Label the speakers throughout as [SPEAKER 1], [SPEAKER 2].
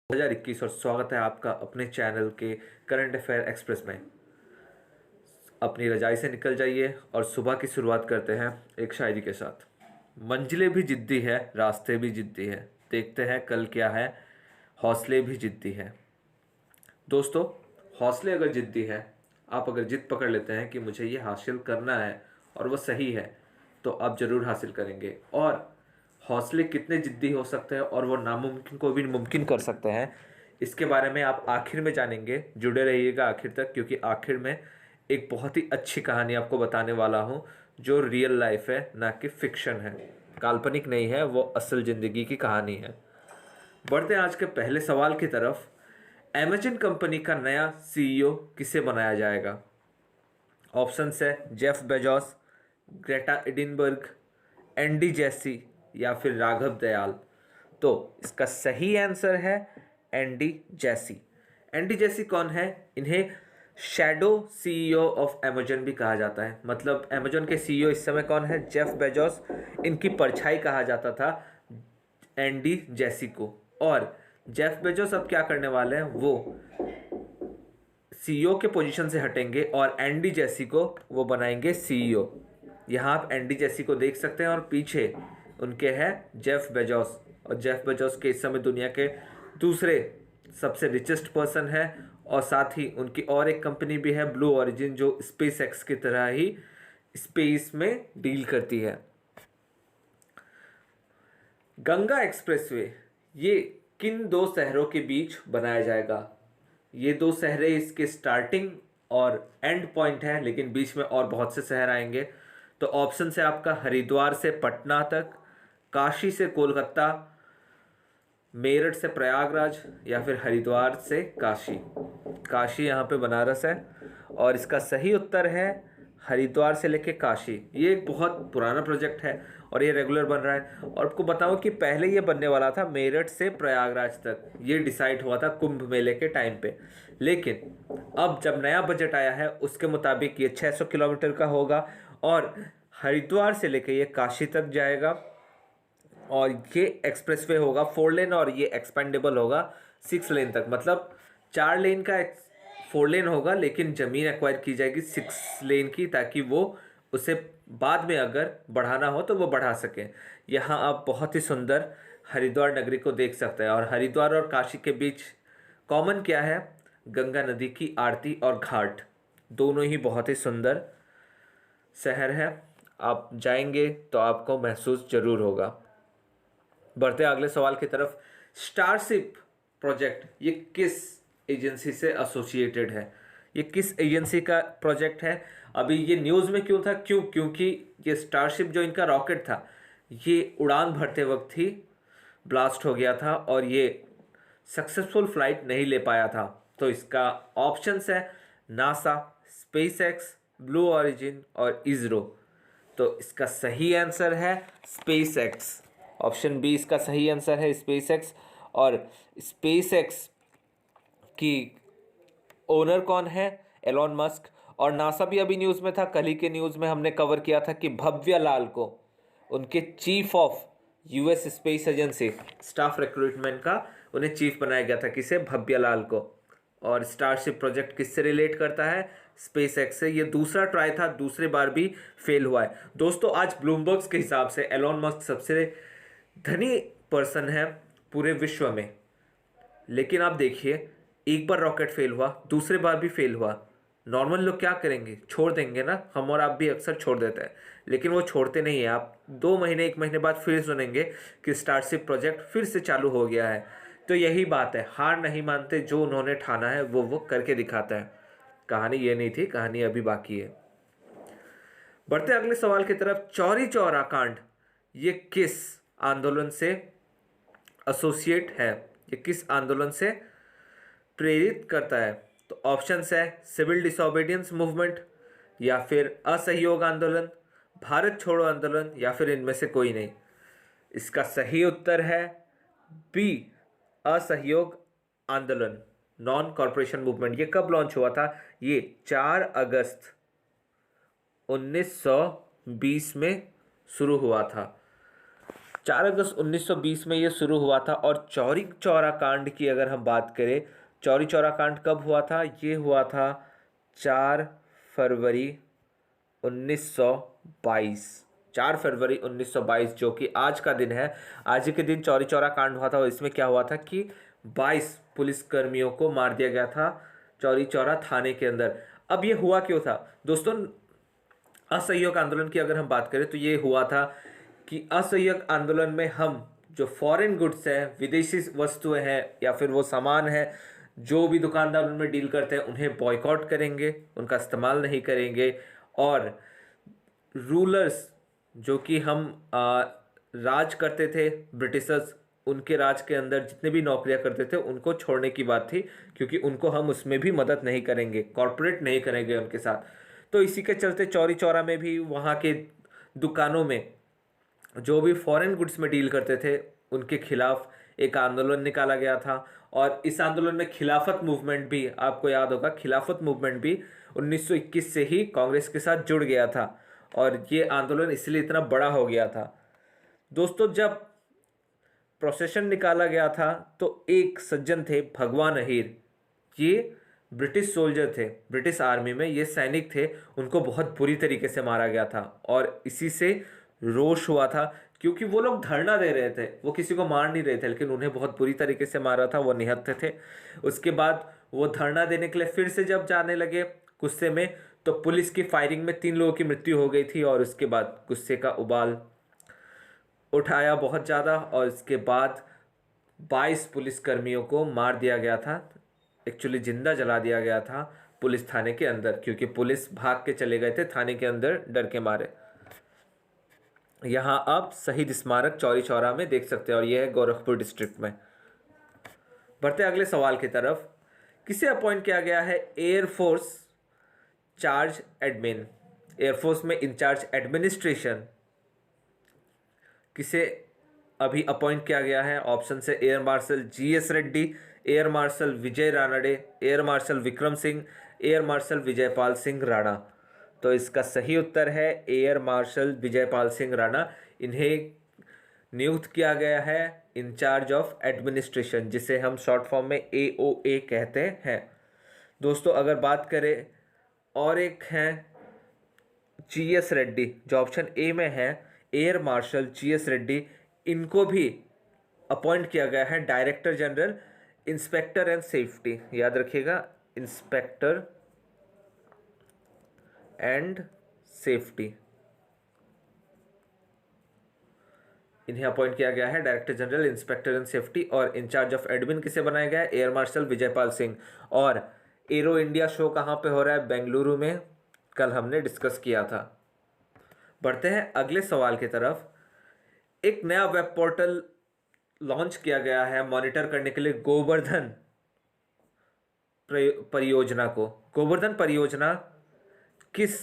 [SPEAKER 1] 2021 और स्वागत है आपका अपने चैनल के करंट अफेयर एक्सप्रेस में। अपनी रजाई से निकल जाइए और सुबह की शुरुआत करते हैं एक शायरी के साथ। मंजिलें भी जिद्दी है, रास्ते भी जिद्दी है, देखते हैं कल क्या है, हौसले भी जिद्दी है। दोस्तों, हौसले अगर जिद्दी है, आप अगर जिद पकड़ लेते हैं कि मुझे ये हासिल करना है और वो सही है, तो आप ज़रूर हासिल करेंगे। और हौसले कितने जिद्दी हो सकते हैं और वो नामुमकिन को भी मुमकिन कर सकते हैं, इसके बारे में आप आखिर में जानेंगे। जुड़े रहिएगा आखिर तक, क्योंकि आखिर में एक बहुत ही अच्छी कहानी आपको बताने वाला हूँ जो रियल लाइफ है, ना कि फिक्शन है, काल्पनिक नहीं है, वो असल ज़िंदगी की कहानी है। बढ़ते हैं आज के पहले सवाल की तरफ। अमेजन कंपनी का नया सीईओ किसे बनाया जाएगा? ऑप्शंस है Jeff Bezos, Greta Edinburgh, Andy Jassy या फिर राघव दयाल। तो इसका सही आंसर है एंडी जेसी। एंडी जेसी कौन है? इन्हें शैडो सीईओ ऑफ अमेजन भी कहा जाता है। मतलब अमेजन के सीईओ इस समय कौन है? Jeff Bezos. इनकी परछाई कहा जाता था एंडी जेसी को। और जेफ बेजोस अब क्या करने वाले हैं? वो सीईओ के पोजीशन से हटेंगे और एंडी जेसी को वो बनाएंगे सीईओ। यहाँ आप एंडी जेसी को देख सकते हैं और पीछे उनके हैं जेफ बेजोस। और जेफ बेजोस के इस समय दुनिया के दूसरे सबसे रिचेस्ट पर्सन है। और साथ ही उनकी और एक कंपनी भी है ब्लू ओरिजिन, जो स्पेस एक्स की तरह ही स्पेस में डील करती है। गंगा एक्सप्रेसवे ये किन दो शहरों के बीच बनाया जाएगा? ये दो शहरें इसके स्टार्टिंग और एंड पॉइंट है, लेकिन बीच में और बहुत से शहर आएंगे। तो ऑप्शन है आपका हरिद्वार से पटना तक, काशी से कोलकाता, मेरठ से प्रयागराज या फिर हरिद्वार से काशी। काशी यहाँ पे बनारस है और इसका सही उत्तर है हरिद्वार से लेके काशी। ये एक बहुत पुराना प्रोजेक्ट है और ये रेगुलर बन रहा है। और आपको बताऊं कि पहले ये बनने वाला था मेरठ से प्रयागराज तक, ये डिसाइड हुआ था कुंभ मेले के टाइम पे। लेकिन अब जब नया बजट आया है उसके मुताबिक ये 600 किलोमीटर का होगा और हरिद्वार से लेके ये काशी तक जाएगा। और ये एक्सप्रेसवे होगा 4 लेन और ये एक्सपेंडेबल होगा 6 लेन तक। मतलब 4 लेन का 4 लेन होगा, लेकिन ज़मीन एक्वायर की जाएगी 6 लेन की, ताकि वो उसे बाद में अगर बढ़ाना हो तो वो बढ़ा सकें। यहाँ आप बहुत ही सुंदर हरिद्वार नगरी को देख सकते हैं। और हरिद्वार और काशी के बीच कॉमन क्या है? गंगा नदी की आरती और घाट, दोनों ही बहुत ही सुंदर शहर है। आप जाएंगे तो आपको महसूस जरूर होगा। बढ़ते अगले सवाल की तरफ। स्टारशिप प्रोजेक्ट ये किस एजेंसी से एसोसिएटेड है? ये किस एजेंसी का प्रोजेक्ट है? अभी ये न्यूज़ में क्यों था? क्योंकि ये स्टारशिप जो इनका रॉकेट था, ये उड़ान भरते वक्त ही ब्लास्ट हो गया था और ये सक्सेसफुल फ्लाइट नहीं ले पाया था। तो इसका ऑप्शंस है NASA, space x, blue origin और इसरो। तो इसका सही आंसर है स्पेस एक्स। ऑप्शन बी इसका सही आंसर है स्पेस एक्स। और स्पेस एक्स की ओनर कौन है? Elon Musk. और नासा भी अभी न्यूज़ में था, कल ही के न्यूज़ में हमने कवर किया था कि भव्य लाल को उनके chief of US space agency staff recruitment का उन्हें चीफ बनाया गया था। किसे? भव्य लाल को। और स्टारशिप प्रोजेक्ट किससे रिलेट करता है? स्पेस एक्स से। ये दूसरा ट्राई था, दूसरी बार भी फेल हुआ है। दोस्तों, आज ब्लूमबर्ग के हिसाब से एलोन मस्क सबसे धनी पर्सन है पूरे विश्व में। लेकिन आप देखिए, एक बार रॉकेट फेल हुआ, दूसरी बार भी फेल हुआ। नॉर्मल लोग क्या करेंगे? छोड़ देंगे ना। हम और आप भी अक्सर छोड़ देते हैं, लेकिन वो छोड़ते नहीं है। आप 2 महीने 1 महीने बाद फिर सुनेंगे कि स्टारशिप प्रोजेक्ट फिर से चालू हो गया है। तो यही बात है, हार नहीं मानते, जो उन्होंने ठाना है वो करके दिखाता है। कहानी ये नहीं थी, कहानी अभी बाकी है। बढ़ते अगले सवाल की तरफ। चौरी चौरा कांड ये किस आंदोलन से एसोसिएट है? ये किस आंदोलन से प्रेरित करता है? तो ऑप्शंस है सिविल डिसोबीडियंस मूवमेंट या फिर असहयोग आंदोलन, भारत छोड़ो आंदोलन या फिर इनमें से कोई नहीं। इसका सही उत्तर है बी, असहयोग आंदोलन, नॉन कॉरपोरेशन मूवमेंट। ये कब लॉन्च हुआ था? ये 4 अगस्त 1920 में शुरू हुआ था। 4 अगस्त 1920 में ये शुरू हुआ था। और चौरी चौरा कांड की अगर हम बात करें, चौरी चौरा कांड कब हुआ था? ये हुआ था 4 फरवरी 1922। 4 फरवरी 1922, जो कि आज का दिन है। आज ही के दिन चौरी चौरा कांड हुआ था। और इसमें क्या हुआ था कि 22 पुलिसकर्मियों को मार दिया गया था चौरी चौरा थाने के अंदर। अब ये हुआ क्यों था दोस्तों? असहयोग आंदोलन की अगर हम बात करें तो ये हुआ था कि असहयोग आंदोलन में हम जो फॉरेन गुड्स हैं, विदेशी वस्तुएं हैं या फिर वो सामान है, जो भी दुकानदार उनमें डील करते हैं उन्हें बॉयकॉट करेंगे, उनका इस्तेमाल नहीं करेंगे। और रूलर्स जो कि हम राज करते थे, ब्रिटिशर्स, उनके राज के अंदर जितने भी नौकरियां करते थे उनको छोड़ने की बात थी, क्योंकि उनको हम उसमें भी मदद नहीं करेंगे, कॉरपोरेट नहीं करेंगे उनके साथ। तो इसी के चलते चौरी चौरा में भी वहाँ के दुकानों में जो भी फॉरेन गुड्स में डील करते थे उनके खिलाफ एक आंदोलन निकाला गया था। और इस आंदोलन में खिलाफत मूवमेंट भी, आपको याद होगा, खिलाफत मूवमेंट भी 1921 से ही कांग्रेस के साथ जुड़ गया था। और ये आंदोलन इसलिए इतना बड़ा हो गया था दोस्तों। जब प्रोसेशन निकाला गया था तो एक सज्जन थे भगवान अहीर, ये ब्रिटिश सोल्जर थे, ब्रिटिश आर्मी में ये सैनिक थे, उनको बहुत बुरी तरीके से मारा गया था। और इसी से रोष हुआ था, क्योंकि वो लोग धरना दे रहे थे, वो किसी को मार नहीं रहे थे, लेकिन उन्हें बहुत बुरी तरीके से मारा था, वो निहत्थे थे। उसके बाद वो धरना देने के लिए फिर से जब जाने लगे गुस्से में, तो पुलिस की फायरिंग में 3 लोगों की मृत्यु हो गई थी। और उसके बाद गुस्से का उबाल उठाया बहुत ज़्यादा, और इसके बाद 22 पुलिसकर्मियों को मार दिया गया था। एक्चुअली जिंदा जला दिया गया था पुलिस थाने के अंदर, क्योंकि पुलिस भाग के चले गए थे थाने के अंदर डर के मारे। यहाँ आप शहीद स्मारक चौरी चौरा में देख सकते हैं, और यह है गोरखपुर डिस्ट्रिक्ट में। बढ़ते अगले सवाल की तरफ। किसे अपॉइंट किया गया है एयरफोर्स चार्ज एडमिन? एयरफोर्स में इंचार्ज एडमिनिस्ट्रेशन किसे अभी अपॉइंट किया गया है? ऑप्शन से air marshal GS Reddy, air marshal Vijay Ranade, air marshal Vikram Singh, air marshal Vijaypal Singh Rana. तो इसका सही उत्तर है एयर मार्शल विजयपाल सिंह राणा। इन्हें नियुक्त किया गया है इंचार्ज ऑफ एडमिनिस्ट्रेशन, जिसे हम शॉर्ट फॉर्म में AOA कहते हैं दोस्तों। अगर बात करें, और एक हैं GS रेड्डी, जो ऑप्शन ए में है, एयर मार्शल GS रेड्डी, इनको भी अपॉइंट किया गया है director general inspector and safety. याद रखिएगा, इंस्पेक्टर एंड सेफ्टी, इन्हें अपॉइंट किया गया है director general inspector and safety. और इंचार्ज ऑफ एडमिन किसे बनाया गया है? Air marshal Vijaypal Singh. और एरो इंडिया शो कहाँ पे हो रहा है? बेंगलुरु में, कल हमने डिस्कस किया था। बढ़ते हैं अगले सवाल की तरफ। एक नया वेब पोर्टल लॉन्च किया गया है मॉनिटर करने के लिए गोवर्धन परियोजना को। गोवर्धन परियोजना किस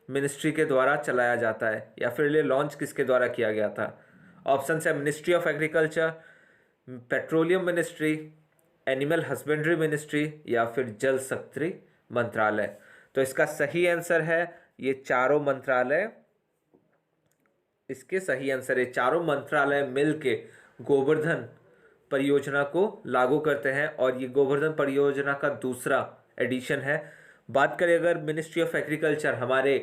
[SPEAKER 1] मिनिस्ट्री के द्वारा चलाया जाता है, या फिर ये लॉन्च किसके द्वारा किया गया था? ऑप्शन है ministry of agriculture, petroleum ministry, animal husbandry ministry, या फिर जल शक्ति मंत्रालय। तो इसका सही आंसर है ये चारों मंत्रालय। इसके सही आंसर है चारों मंत्रालय मिलके गोवर्धन परियोजना को लागू करते हैं, और ये गोवर्धन परियोजना का दूसरा एडिशन है। बात करें अगर मिनिस्ट्री ऑफ एग्रीकल्चर, हमारे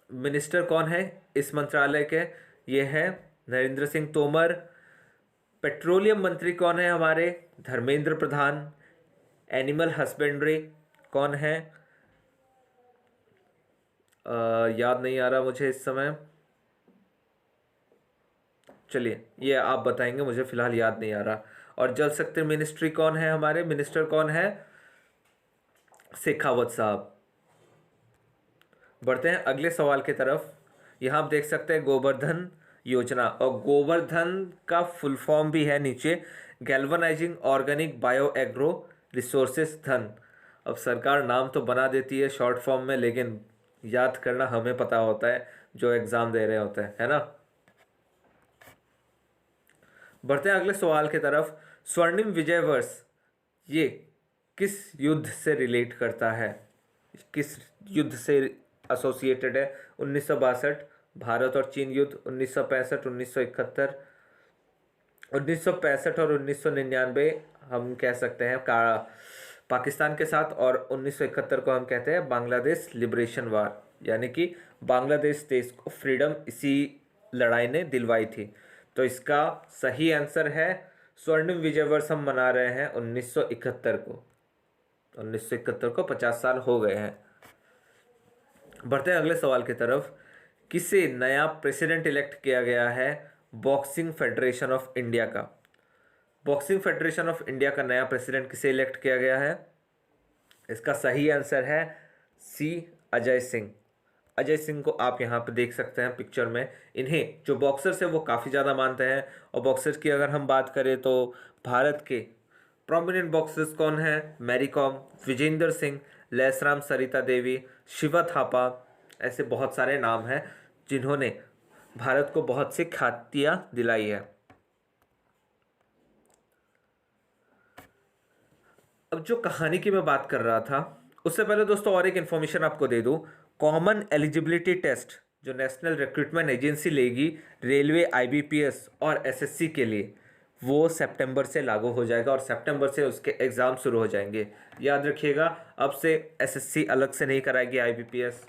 [SPEAKER 1] मिनिस्टर कौन है इस मंत्रालय के? ये है नरेंद्र सिंह तोमर। पेट्रोलियम मंत्री कौन है हमारे? धर्मेंद्र प्रधान। एनिमल हस्बेंड्री कौन है? याद नहीं आ रहा मुझे इस समय, चलिए ये आप बताएंगे, मुझे फिलहाल याद नहीं आ रहा। और जल शक्ति मिनिस्ट्री कौन है हमारे? मिनिस्टर कौन है? शेखावत साहब। बढ़ते हैं अगले सवाल की तरफ। यहाँ आप देख सकते हैं गोवर्धन योजना, और गोवर्धन का फुल फॉर्म भी है नीचे, galvanising organic bio agro resources धन। अब सरकार नाम तो बना देती है शॉर्ट फॉर्म में, लेकिन याद करना हमें पता होता है जो एग्ज़ाम दे रहे होते हैं, है ना। बढ़ते हैं अगले सवाल की तरफ। स्वर्णिम विजय वर्ष ये किस युद्ध से रिलेट करता है, किस युद्ध से एसोसिएटेड है? 1962, भारत और चीन युद्ध 1965, 1971, 1965 और 1999 हम कह सकते हैं का पाकिस्तान के साथ, और 1971 को हम कहते हैं बांग्लादेश लिबरेशन वार, यानी कि बांग्लादेश देश को फ्रीडम इसी लड़ाई ने दिलवाई थी। तो इसका सही आंसर है स्वर्णिम विजय वर्ष हम मना रहे हैं 1971 को। 1971 को 50 साल हो गए हैं। बढ़ते हैं अगले सवाल की तरफ। किसे नया प्रेसिडेंट इलेक्ट किया गया है बॉक्सिंग फेडरेशन ऑफ इंडिया का? बॉक्सिंग फेडरेशन ऑफ इंडिया का नया प्रेसिडेंट किसे इलेक्ट किया गया है? इसका सही आंसर है सी अजय सिंह। अजय सिंह को आप यहाँ पे देख सकते हैं पिक्चर में। इन्हें जो बॉक्सर्स है वो काफ़ी ज़्यादा मानते हैं, और बॉक्सर्स की अगर हम बात करें तो भारत के प्रोमिनेंट बॉक्सर्स कौन हैं? मैरी कॉम, विजेंदर सिंह, लेसराम सरिता देवी, शिवा थापा, ऐसे बहुत सारे नाम हैं जिन्होंने भारत को बहुत सी ख्यातियाँ दिलाई है। अब जो कहानी की मैं बात कर रहा था, उससे पहले दोस्तों और एक इन्फॉर्मेशन आपको दे दूं। कॉमन एलिजिबिलिटी टेस्ट जो नेशनल रिक्रूटमेंट एजेंसी लेगी रेलवे, आईबीपीएस और एसएससी के लिए, वो सितंबर से लागू हो जाएगा और सितंबर से उसके एग्ज़ाम शुरू हो जाएंगे। याद रखिएगा, अब से एसएससी अलग से नहीं कराएगी आईबीपीएस,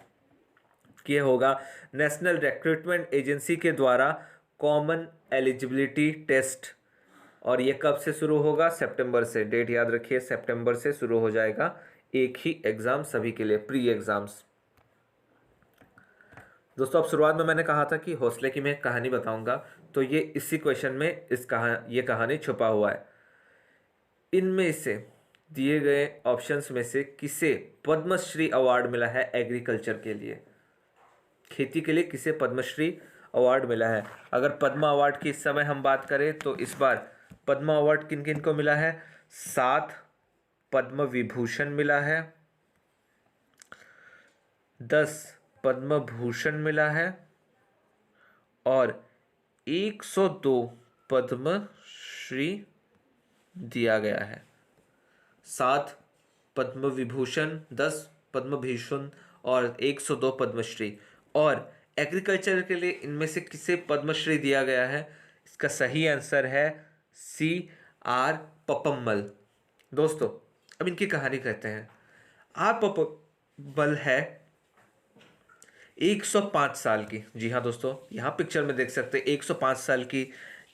[SPEAKER 1] ये होगा नेशनल रिक्रूटमेंट एजेंसी के द्वारा कॉमन एलिजिबिलिटी टेस्ट। और ये कब से शुरू होगा? सितंबर से। डेट याद रखिए, सितंबर से शुरू हो जाएगा। एक ही एग्ज़ाम सभी के लिए, प्री एग्ज़ाम्स। दोस्तों अब शुरुआत में मैंने कहा था कि हौसले की मैं कहानी बताऊंगा, तो ये इसी क्वेश्चन में ये कहानी छुपा हुआ है। इनमें से दिए गए ऑप्शंस में से किसे पद्मश्री अवार्ड मिला है एग्रीकल्चर के लिए? खेती के लिए किसे पद्मश्री अवार्ड मिला है? अगर पद्मा अवार्ड की इस समय हम बात करें तो इस बार पद्मा अवार्ड किन किन को मिला है? 7 पद्म विभूषण मिला है, 10 पद्म भूषण मिला है और 102 पद्मश्री दिया गया है। 7 पद्म विभूषण, 10 पद्म भूषण और 102 पद्मश्री। और एग्रीकल्चर के लिए इनमें से किसे पद्मश्री दिया गया है? इसका सही आंसर है CR पपम्मल। दोस्तों अब इनकी कहानी कहते हैं। आर पपम्मल है 105 साल की। जी हाँ दोस्तों, यहाँ पिक्चर में देख सकते हैं 105 साल की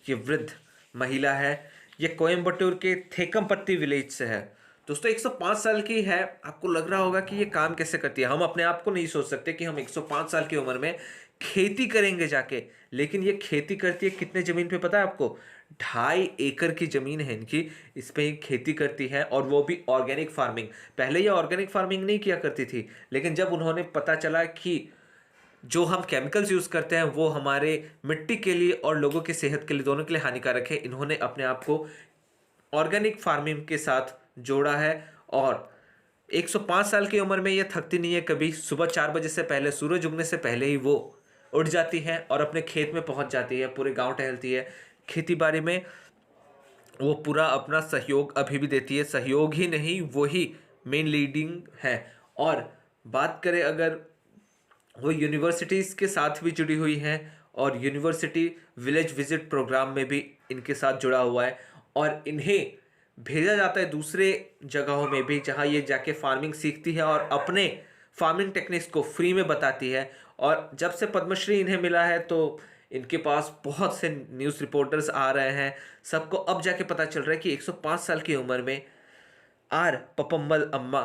[SPEAKER 1] ये वृद्ध महिला है। ये कोयम्बटूर के थेकमपट्टी विलेज से है। दोस्तों 105 साल की है। आपको लग रहा होगा कि ये काम कैसे करती है। हम अपने आप को नहीं सोच सकते कि हम 105 साल की उम्र में खेती करेंगे जाके, लेकिन ये खेती करती है कितने ज़मीन पे पता है आपको? 2.5 एकड़ की ज़मीन है इनकी, इस पे खेती करती है, और वो भी ऑर्गेनिक फार्मिंग। पहले ये ऑर्गेनिक फार्मिंग नहीं किया करती थी, लेकिन जब उन्होंने पता चला कि जो हम केमिकल्स यूज़ करते हैं वो हमारे मिट्टी के लिए और लोगों की सेहत के लिए, दोनों के लिए हानिकारक है, इन्होंने अपने आप को ऑर्गेनिक फार्मिंग के साथ जोड़ा है। और 105 साल की उम्र में ये थकती नहीं है कभी। सुबह 4 बजे से पहले, सूरज उगने से पहले ही वो उठ जाती है और अपने खेत में पहुंच जाती है, पूरे गांव टहलती है। खेती बाड़ी में वो पूरा अपना सहयोग अभी भी देती है। सहयोग ही नहीं, वो ही मेन लीडिंग है। और बात करें अगर, वो यूनिवर्सिटीज़ के साथ भी जुड़ी हुई हैं और यूनिवर्सिटी विलेज विजिट प्रोग्राम में भी इनके साथ जुड़ा हुआ है। और इन्हें भेजा जाता है दूसरे जगहों में भी, जहां ये जाके फार्मिंग सीखती है और अपने फार्मिंग टेक्निक्स को फ्री में बताती है। और जब से पद्मश्री इन्हें मिला है तो इनके पास बहुत से न्यूज़ रिपोर्टर्स आ रहे हैं। सबको अब जाके पता चल रहा है कि 105 साल की उम्र में आर पपम्मल अम्मा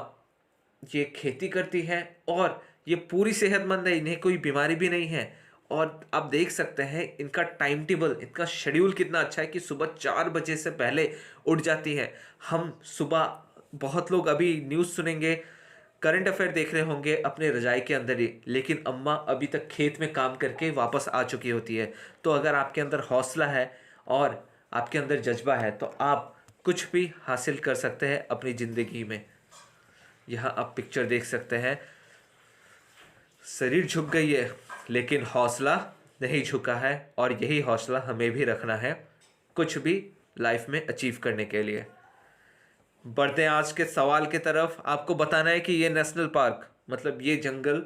[SPEAKER 1] ये खेती करती हैं और ये पूरी सेहतमंद है, इन्हें कोई बीमारी भी नहीं है। और आप देख सकते हैं इनका टाइम टेबल, इनका शेड्यूल कितना अच्छा है कि सुबह 4 बजे से पहले उठ जाती है। हम सुबह, बहुत लोग अभी न्यूज़ सुनेंगे, करंट अफेयर देख रहे होंगे अपने रजाई के अंदर ही, लेकिन अम्मा अभी तक खेत में काम करके वापस आ चुकी होती है। तो अगर आपके अंदर हौसला है और आपके अंदर जज्बा है तो आप कुछ भी हासिल कर सकते हैं अपनी ज़िंदगी में। यहाँ आप पिक्चर देख सकते हैं, शरीर झुक गई है लेकिन हौसला नहीं झुका है, और यही हौसला हमें भी रखना है कुछ भी लाइफ में अचीव करने के लिए। बढ़ते हैं आज के सवाल की तरफ। आपको बताना है कि ये नेशनल पार्क, मतलब ये जंगल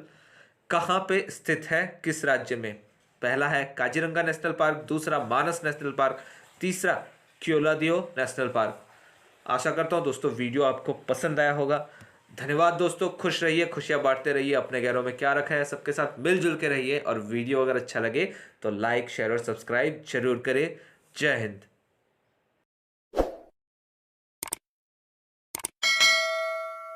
[SPEAKER 1] कहाँ पे स्थित है, किस राज्य में? पहला है काजीरंगा नेशनल पार्क, दूसरा मानस नेशनल पार्क, तीसरा क्योलादियो नेशनल पार्क। आशा करता हूँ दोस्तों वीडियो आपको पसंद आया होगा। धन्यवाद दोस्तों, खुश रहिए, खुशियाँ बांटते रहिए, अपने घरों में क्या रखा है सबके साथ मिलजुल के रहिए, और वीडियो अगर अच्छा लगे तो लाइक शेयर और सब्सक्राइब जरूर करें। जय हिंद।